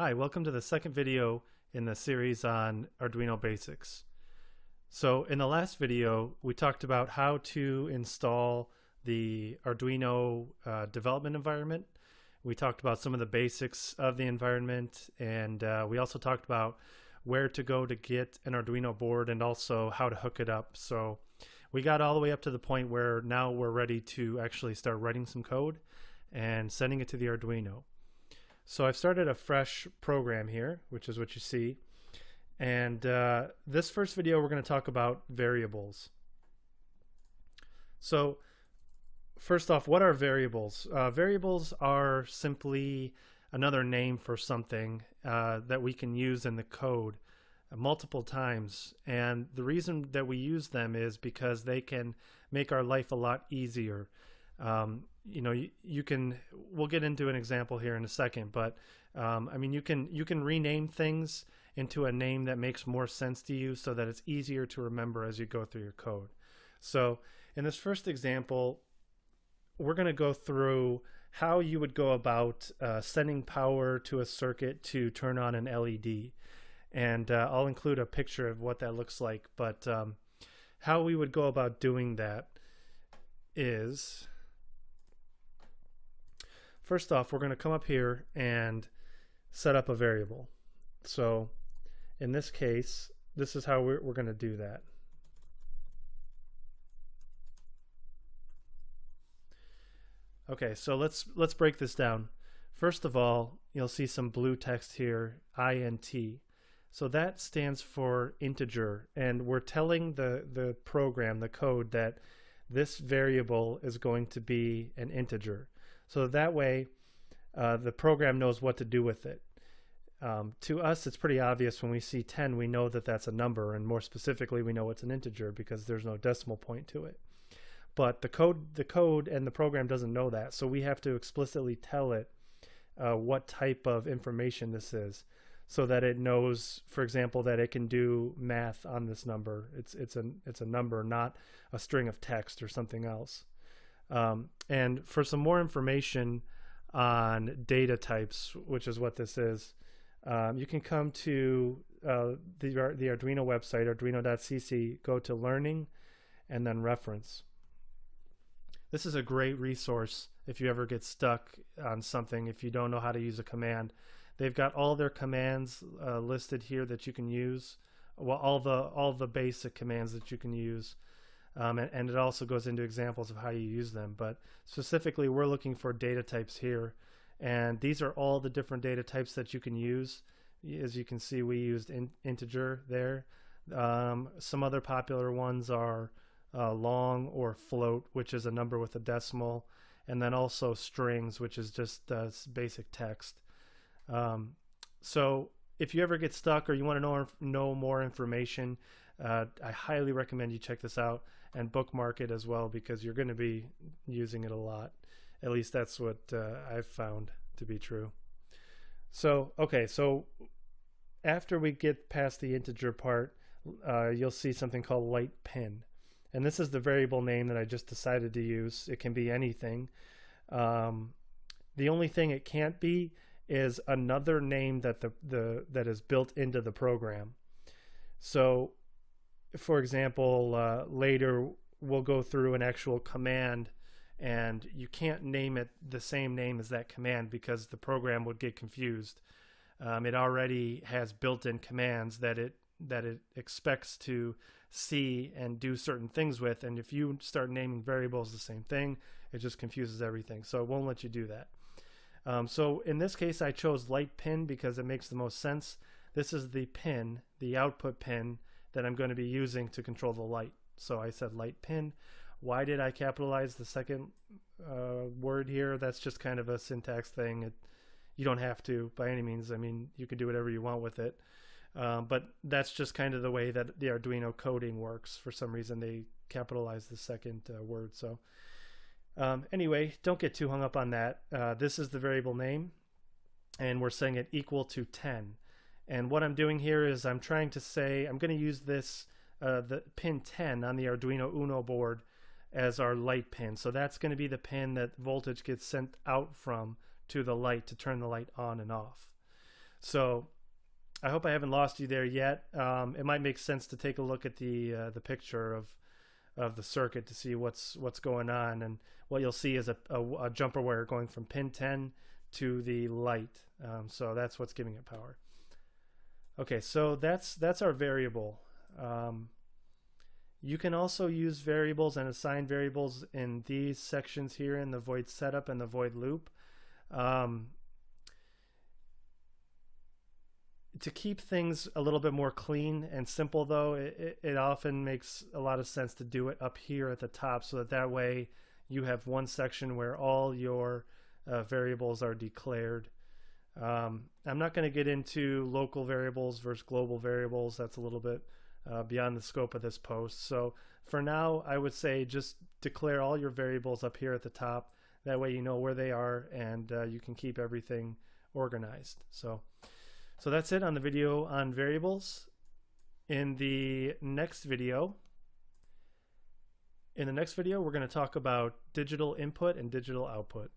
Hi, welcome to the second video in the series on Arduino basics. So in the last video, we talked about how to install the Arduino development environment. We talked about some of the basics of the environment, and we also talked about where to go to get an Arduino board and also how to hook it up. So we got all the way up to the point where now we're ready to actually start writing some code and sending it to the Arduino. So I've started a fresh program here, which is what you see. And this first video, we're going to talk about variables. So first off, what are variables? Variables are simply another name for something that we can use in the code multiple times. And the reason that we use them is because they can make our life a lot easier. You can, we'll get into an example here in a second, but I mean, you can rename things into a name that makes more sense to you so that it's easier to remember as you go through your code. So in this first example, we're going to go through how you would go about sending power to a circuit to turn on an LED. And I'll include a picture of what that looks like, but how we would go about doing that is, first off, we're going to come up here and set up a variable. So in this case, this is how we're going to do that. Okay, so let's break this down. First of all, you'll see some blue text here, int. So that stands for integer, and we're telling the program, the code, that this variable is going to be an integer. So that way, the program knows what to do with it. To us, it's pretty obvious when we see 10, we know that that's a number, and more specifically, we know it's an integer because there's no decimal point to it. But the code and the program doesn't know that, so we have to explicitly tell it what type of information this is, so that it knows, for example, that it can do math on this number. It's a number, not a string of text or something else. And for some more information on data types, which is what this is, you can come to the Arduino website, arduino.cc, go to Learning, and then Reference. This is a great resource if you ever get stuck on something, if you don't know how to use a command. They've got all their commands listed here that you can use, well, all the basic commands that you can use. And it also goes into examples of how you use them. But specifically, we're looking for data types here. And these are all the different data types that you can use. As you can see, we used integer there. Some other popular ones are long or float, which is a number with a decimal. And then also strings, which is just basic text. So if you ever get stuck or you want to know more information, I highly recommend you check this out and bookmark it as well, because you're going to be using it a lot. At least that's what I've found to be true. So, okay, so after we get past the integer part, you'll see something called light pin. And this is the variable name that I just decided to use. It can be anything. The only thing it can't be is another name that that is built into the program. So for example, later we'll go through an actual command, and you can't name it the same name as that command because the program would get confused. It already has built-in commands that it expects to see and do certain things with, and if you start naming variables the same thing, it just confuses everything, so it won't let you do that. So in this case, I chose light pin because it makes the most sense. This is the pin, the output pin, that I'm going to be using to control the light. So I said light pin. Why did I capitalize the second word here? That's just kind of a syntax thing. You don't have to by any means. I mean, you can do whatever you want with it. But that's just kind of the way that the Arduino coding works. For some reason, they capitalize the second word. So anyway, don't get too hung up on that. This is the variable name, and we're saying it equal to 10. And what I'm doing here is I'm trying to say, I'm going to use this, the pin 10 on the Arduino Uno board as our light pin. So that's going to be the pin that voltage gets sent out from to the light to turn the light on and off. So I hope I haven't lost you there yet. It might make sense to take a look at the picture of the circuit to see what's going on, and what you'll see is a jumper wire going from pin 10 to the light. So that's what's giving it power. Okay, so that's our variable. You can also use variables and assign variables in these sections here in the void setup and the void loop. To keep things a little bit more clean and simple, though, it often makes a lot of sense to do it up here at the top, so that way you have one section where all your variables are declared. I'm not going to get into local variables versus global variables. That's a little bit beyond the scope of this post. So for now, I would say just declare all your variables up here at the top. That way you know where they are, and you can keep everything organized. So that's it on the video on variables. In the next video, we're going to talk about digital input and digital output.